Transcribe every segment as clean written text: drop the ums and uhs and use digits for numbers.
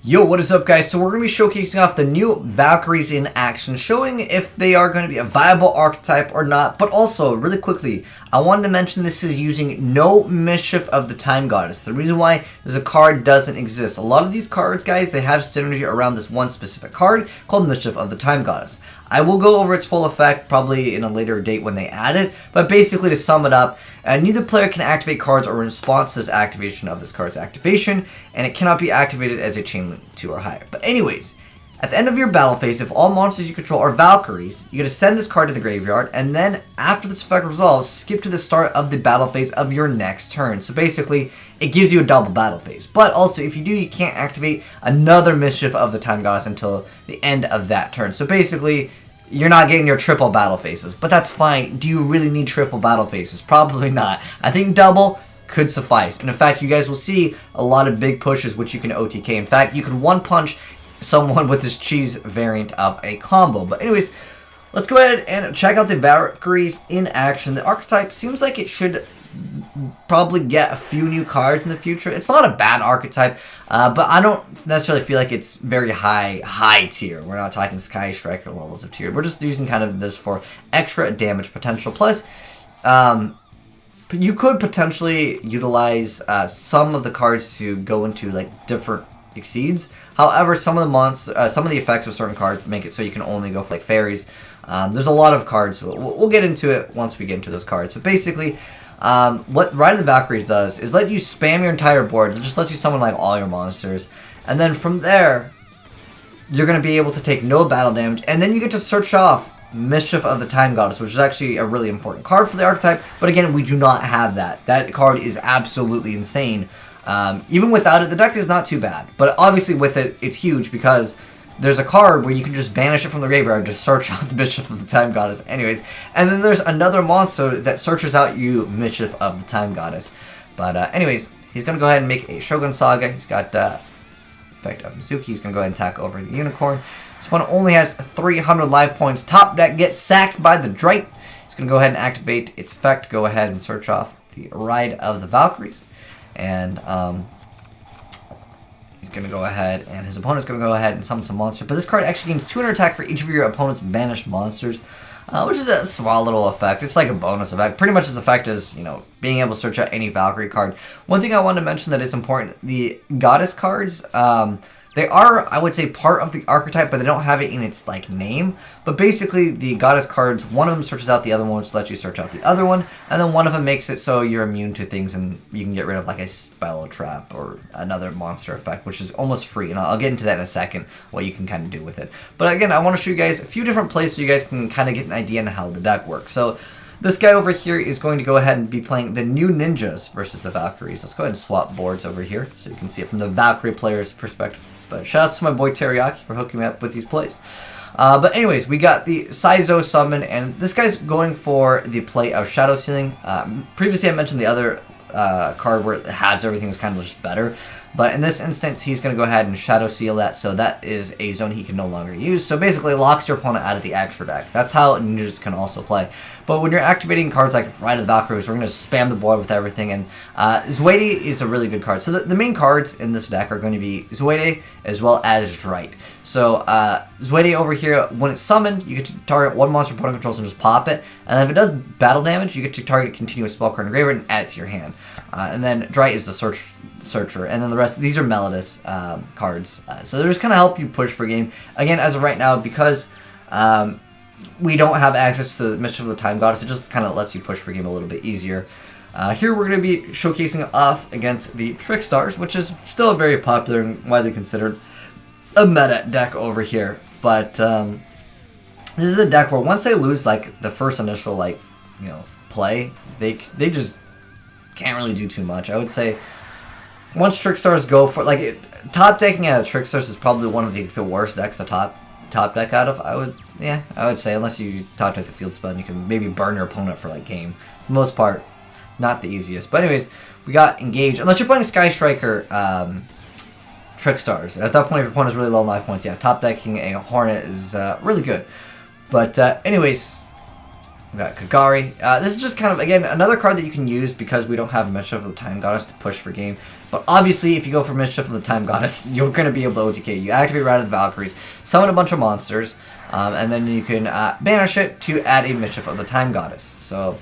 Yo, what is up, guys? So we're going to be showcasing off the new Valkyries in action, showing if they are going to be a viable archetype or not. But also, really quickly, I wanted to mention this is using no Mischief of the Time Goddess. The reason why is a card doesn't exist. A lot of these cards, guys, they have synergy around this one specific card called Mischief of the Time Goddess. I will go over its full effect probably in a later date when they add it, but basically to sum it up, neither player can activate cards or in response to this activation of this card's activation, and it cannot be activated as a chain link 2 or higher. But anyways, at the end of your battle phase, if all monsters you control are Valkyries, you get to send this card to the graveyard, and then after this effect resolves, skip to the start of the battle phase of your next turn. So basically, it gives you a double battle phase. But also, if you do, you can't activate another Mischief of the Time Goddess until the end of that turn. So basically, you're not getting your triple battle phases, but that's fine. Do you really need triple battle phases? Probably not. I think double could suffice. And in fact, you guys will see a lot of big pushes which you can OTK. In fact, you can one punch someone with this cheese variant of a combo. But anyways, let's go ahead and check out the Valkyries in action. The archetype seems like it should probably get a few new cards in the future. It's not a bad archetype, but I don't necessarily feel like it's very high tier. We're not talking Sky Striker levels of tier. We're just using kind of this for extra damage potential. Plus, you could potentially utilize some of the cards to go into like different exceeds. However, some of the effects of certain cards make it so you can only go for like fairies. There's a lot of cards. We'll get into it once we get into those cards. But basically, what Ride of the Valkyries does is let you spam your entire board. It just lets you summon like all your monsters, and then from there, you're going to be able to take no battle damage, and then you get to search off Mischief of the Time Goddess, which is actually a really important card for the archetype. But again, we do not have that. That card is absolutely insane. Even without it, the deck is not too bad. But obviously with it, it's huge because there's a card where you can just banish it from the graveyard to search out the Mischief of the Time Goddess anyways. And then there's another monster that searches out you Mischief of the Time Goddess. But anyways, he's going to go ahead and make a Shogun Saga. He's got effect of Mizuki. He's going to go ahead and attack over the Unicorn. This one only has 300 life points. Top deck gets sacked by the Drite. He's going to go ahead and activate its effect. Go ahead and search off the Ride of the Valkyries. And he's going to go ahead, and his opponent's going to go ahead and summon some monster. But this card actually gains 200 attack for each of your opponent's banished monsters, which is a small little effect. It's like a bonus effect. Pretty much as effect as, you know, being able to search out any Valkyrie card. One thing I wanted to mention that is important, the Goddess cards, they are, I would say, part of the archetype, but they don't have it in its, like, name. But basically, the Goddess cards, one of them searches out the other one, which lets you search out the other one. And then one of them makes it so you're immune to things and you can get rid of, like, a spell trap or another monster effect, which is almost free. And I'll get into that in a second, what you can kind of do with it. But again, I want to show you guys a few different plays so you guys can kind of get an idea on how the deck works. So this guy over here is going to go ahead and be playing the new Ninjas versus the Valkyries. Let's go ahead and swap boards over here so you can see it from the Valkyrie player's perspective. But shout out to my boy Teriyaki for hooking me up with these plays. But anyways, we got the Saizo summon, and this guy's going for the play of Shadow Sealing. Previously, I mentioned the other card where it has everything is kind of just better. But in this instance, he's going to go ahead and Shadow Seal that, so that is a zone he can no longer use. So basically, it locks your opponent out of the extra deck. That's how ninjas can also play. But when you're activating cards like Ride of the Valkyries, we're going to spam the board with everything. And Zuede is a really good card. So the main cards in this deck are going to be Zuede as well as Drite. So Zuede over here, when it's summoned, you get to target one monster opponent controls and just pop it. And if it does battle damage, you get to target a continuous spell card in the graveyard and add it to your hand. And then Drite is the searcher, and then the rest, these are Melodus cards. So they're just kind of help you push for game. Again, as of right now, because we don't have access to Mischief of the Time Goddess, it just kind of lets you push for game a little bit easier. Here we're going to be showcasing off against the Trickstars, which is still very popular and widely considered a meta deck over here. But this is a deck where once they lose like the first initial play, they just can't really do too much. I would say once Trickstars go for top decking out of Trickstars is probably one of the worst decks to top deck out of. I would say, unless you top deck the field spell, and you can maybe burn your opponent for game. For the most part, not the easiest. But anyways, we got Engage. Unless you're playing Sky Striker Trickstars, and at that point, if your opponent has really low life points, yeah, top decking a Hornet is really good. But anyways, We got Kagari. This is just kind of, again, another card that you can use because we don't have Mischief of the Time Goddess to push for game. But obviously, if you go for Mischief of the Time Goddess, you're going to be able to OTK. You activate Rite of the Valkyries, summon a bunch of monsters, and then you can banish it to add a Mischief of the Time Goddess. So,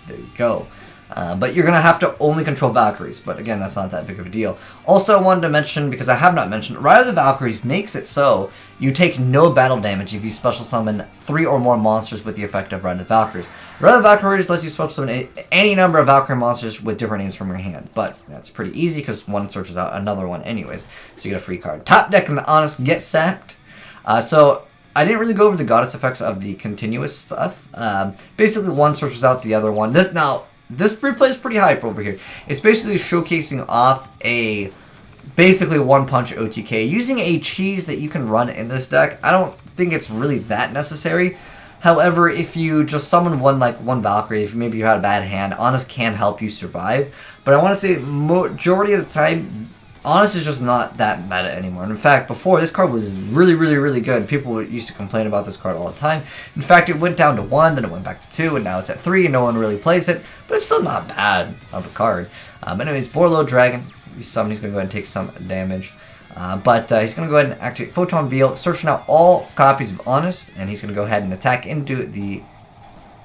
there you go. But you're going to have to only control Valkyries. But again, that's not that big of a deal. Also, I wanted to mention, because I have not mentioned, Rite of the Valkyries makes it so you take no battle damage if you special summon 3 or more monsters with the effect of Rite of the Valkyries. Rite of the Valkyries lets you special summon any number of Valkyrie monsters with different names from your hand. But that's pretty easy because one searches out another one anyways. So you get a free card. Top deck and the Honest get sacked. So I didn't really go over the goddess effects of the continuous stuff. Basically, one searches out the other one. This replay is pretty hype over here. It's basically showcasing off a basically one-punch OTK using a cheese that you can run in this deck. I don't think it's really that necessary. However, if you just summon one Valkyrie, if maybe you had a bad hand, Honest can help you survive. But I want to say majority of the time, Honest is just not that meta anymore. And in fact, before, this card was really good. People used to complain about this card all the time. In fact, it went down to 1, then it went back to 2, and now it's at 3, and no one really plays it. But it's still not bad of a card. Anyways, Borlo Dragon. He's going to go ahead and take some damage. But he's going to go ahead and activate Photon Veil, searching out all copies of Honest, and he's going to go ahead and attack into the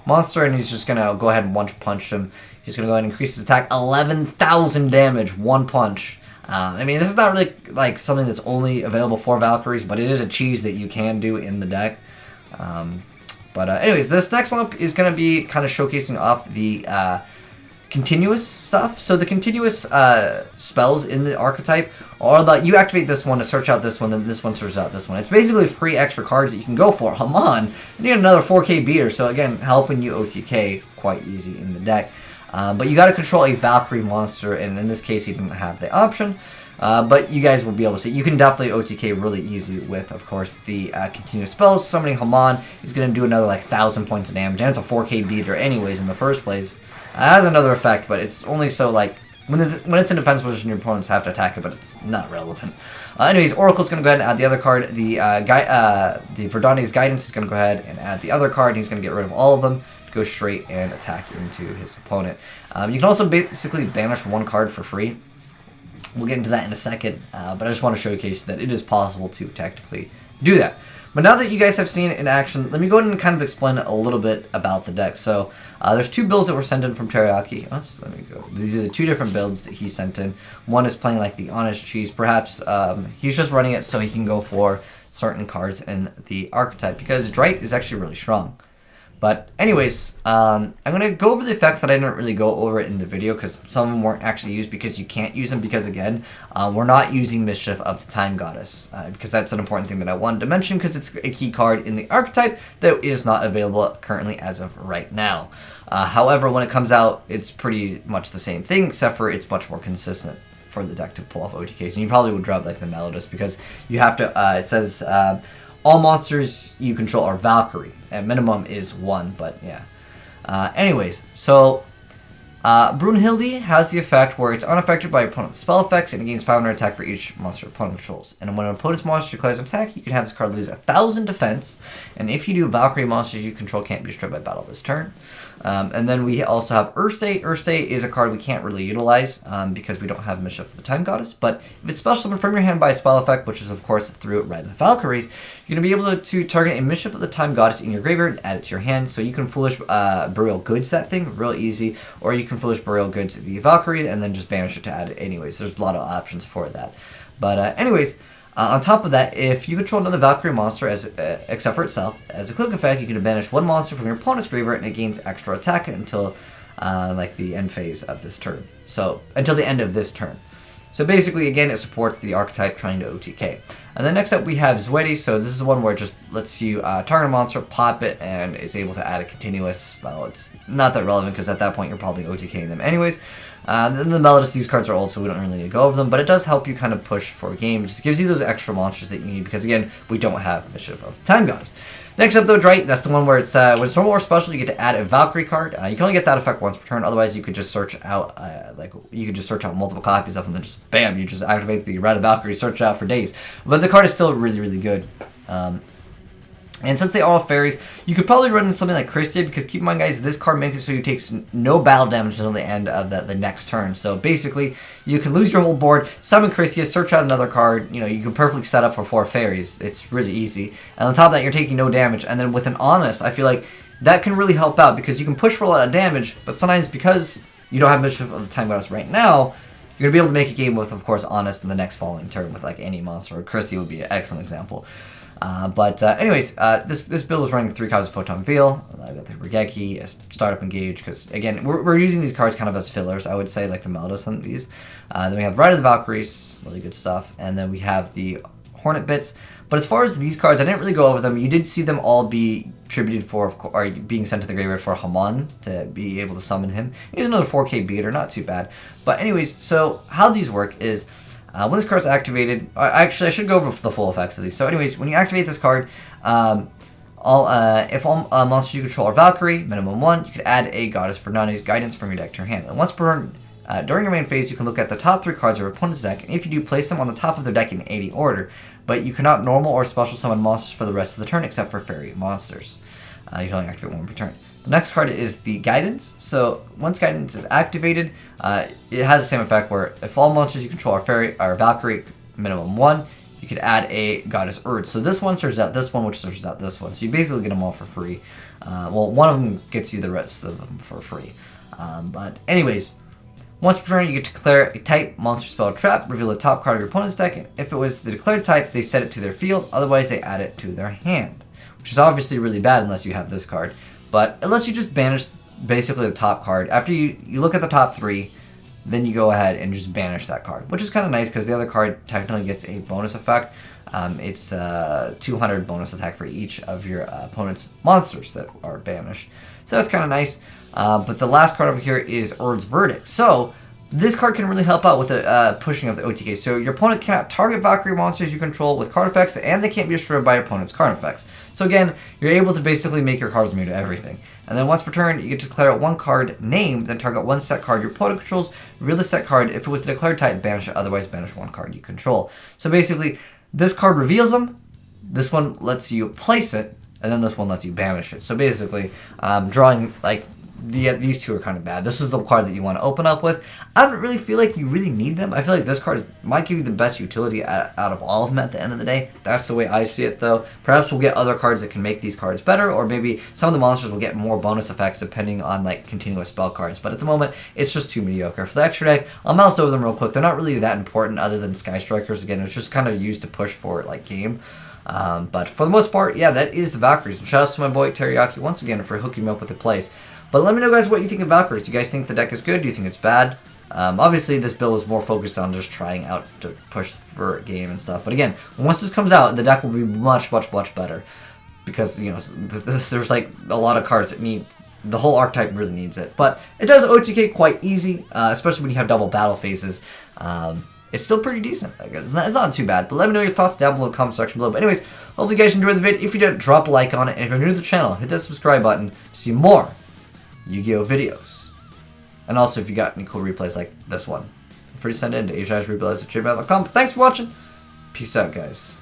monster, and he's just going to go ahead and one-punch him. He's going to go ahead and increase his attack 11,000 damage, one punch. I mean, this is not really like something that's only available for Valkyries, but it is a cheese that you can do in the deck. Anyways, this next one is going to be kind of showcasing off the continuous stuff. So the continuous spells in the archetype are that you activate this one to search out this one, then this one searches out this one. It's basically 3 extra cards that you can go for. Haman, you need another 4K beater, so again, helping you OTK quite easy in the deck. But you got to control a Valkyrie monster, and in this case, he didn't have the option. But you guys will be able to see. You can definitely OTK really easy with, of course, the continuous spells. Summoning Haman is going to do another 1,000 points of damage, and it's a 4K beater anyways in the first place. It has another effect, but it's only so when it's in defense position, your opponents have to attack it, but it's not relevant. Anyways, Oracle's going to go ahead and add the other card. The Verdani's Guidance is going to go ahead and add the other card. He's going to get rid of all of them. Go straight and attack into his opponent. You can also basically banish one card for free. We'll get into that in a second, but I just want to showcase that it is possible to technically do that. But now that you guys have seen it in action, let me go ahead and kind of explain a little bit about the deck. So there's 2 builds that were sent in from Teriyaki. Oops, let me go. These are the 2 different builds that he sent in. One is playing like the Honest Cheese. Perhaps he's just running it so he can go for certain cards in the archetype, because Drite is actually really strong. But anyways, I'm going to go over the effects that I didn't really go over in the video because some of them weren't actually used because you can't use them because, again, we're not using Mischief of the Time Goddess because that's an important thing that I wanted to mention because it's a key card in the archetype that is not available currently as of right now. However, when it comes out, it's pretty much the same thing except for it's much more consistent for the deck to pull off OTKs. And you probably would drop like the Melodist because you have to, it says... all monsters you control are Valkyrie. At minimum is 1, but yeah. Anyways, so Brunhilde has the effect where it's unaffected by opponent's spell effects and it gains 500 attack for each monster opponent controls. And when an opponent's monster declares an attack, you can have this card lose 1,000 defense. And if you do, Valkyrie monsters you control can't be destroyed by battle this turn. And then we also have Earthstay. Earthstay is a card we can't really utilize because we don't have Mischief of the Time Goddess. But if it's special summoned from your hand by a spell effect, which is of course through Rite of the Valkyries, you're going to be able to target a Mischief of the Time Goddess in your graveyard and add it to your hand. So you can Foolish Burial Goods that thing, real easy. Or you can Foolish Burial Goods the Valkyrie and then just banish it to add it anyways. There's a lot of options for that. But anyways... on top of that, if you control another Valkyrie monster except for itself, as a quick effect, you can banish one monster from your opponent's graveyard and it gains extra attack until the end phase of this turn. So until the end of this turn. So basically, again, it supports the archetype trying to OTK. And then next up we have Zwedi. So this is the one where it just lets you target a monster, pop it, and it's able to add a continuous. Well, it's not that relevant because at that point you're probably OTKing them anyways. Then the Melodist, these cards are old, so we don't really need to go over them, but it does help you kind of push for a game. It just gives you those extra monsters that you need because, again, we don't have Mischief of the Time Gods. Next up, though, Drite, that's the one where it's when it's normal or special, you get to add a Valkyrie card. You can only get that effect once per turn. Otherwise, you could just search out multiple copies of them, and then just bam, you just activate the Rite of Valkyrie, search it out for days. But the card is still really, really good. And since they are all fairies, you could probably run something like Christia, because keep in mind, guys, this card makes it so you take no battle damage until the end of the next turn. So basically, you can lose your whole board, summon Christia, search out another card. You know, you can perfectly set up for 4 fairies. It's really easy. And on top of that, you're taking no damage. And then with an Honest, I feel like that can really help out, because you can push for a lot of damage, but sometimes because you don't have Mischief of the Time Goddess right now, you're going to be able to make a game with, of course, Honest in the next following turn with like any monster. Or Christia would be an excellent example. Anyways, this build was running 3 cards of Photon Veil. I got the Regeki, Startup Engage, because again, we're using these cards kind of as fillers, I would say, like the Meldos and these. Then we have Ride of the Valkyries, really good stuff. And then we have the Hornet Bits. But as far as these cards, I didn't really go over them. You did see them all be tributed for, or being sent to the graveyard for Haman to be able to summon him. Here's another 4K beater, not too bad. But anyways, so how these work is, when this card's activated, actually I should go over the full effects of these. So anyways, when you activate this card, if all monsters you control are Valkyrie, minimum 1, you could add a Goddess Fernande's Guidance from your deck to your hand. And once per turn, during your main phase, you can look at the top 3 cards of your opponent's deck, and if you do, place them on the top of their deck in 80 order. But you cannot normal or special summon monsters for the rest of the turn except for fairy monsters. You can only activate 1 per turn. The next card is the Guidance. So once Guidance is activated, it has the same effect where if all monsters you control are Valkyrie, minimum 1, you could add a Goddess Urge. So this one searches out this one, which searches out this one. So you basically get them all for free. Well, one of them gets you the rest of them for free. But anyways, once per turn, you get to declare a type, monster, spell, trap, reveal the top card of your opponent's deck, and if it was the declared type, they set it to their field, otherwise they add it to their hand. Which is obviously really bad unless you have this card. But it lets you just banish basically the top card. After you look at the top 3, then you go ahead and just banish that card. Which is kind of nice because the other card technically gets a bonus effect. It's 200 bonus attack for each of your opponent's monsters that are banished. So that's kind of nice. But the last card over here is Urd's Verdict. So this card can really help out with the pushing of the OTK. So your opponent cannot target Valkyrie monsters you control with card effects, and they can't be destroyed by your opponent's card effects. So again, you're able to basically make your cards immune to everything. And then once per turn, you get to declare 1 card name, then target 1 set card your opponent controls, reveal the set card. If it was the declared type, banish it, otherwise banish 1 card you control. So basically, this card reveals them, this one lets you place it, and then this one lets you banish it. So basically, drawing like these 2 are kind of bad. This is the card that you want to open up with. I don't really feel like you really need them. I feel like this card might give you the best utility out of all of them at the end of the day. That's the way I see it, though. Perhaps we'll get other cards that can make these cards better, or maybe some of the monsters will get more bonus effects depending on like continuous spell cards. But at the moment, it's just too mediocre. For the extra deck, I'll mouse over them real quick. They're not really that important other than Sky Strikers. Again, it's just kind of used to push for like game. But for the most part, yeah, that is the Valkyries. And shout out to my boy Teriyaki once again for hooking me up with the plays. But let me know, guys, what you think of Valkyries. Do you guys think the deck is good? Do you think it's bad? Obviously, this build is more focused on just trying out to push for a game and stuff. But again, once this comes out, the deck will be much, much, much better. Because, you know, there's like a lot of cards that need... The whole archetype really needs it. But it does OTK quite easy, especially when you have double battle phases. It's still pretty decent, I guess. It's not too bad. But let me know your thoughts down below in the comment section below. But anyways, hopefully you guys enjoyed the video. If you did, drop a like on it. And if you're new to the channel, hit that subscribe button to see more Yu-Gi-Oh videos. And also, if you got any cool replays like this one, feel free to send it in to AzneyesReplays@gmail.com. Thanks for watching. Peace out, guys.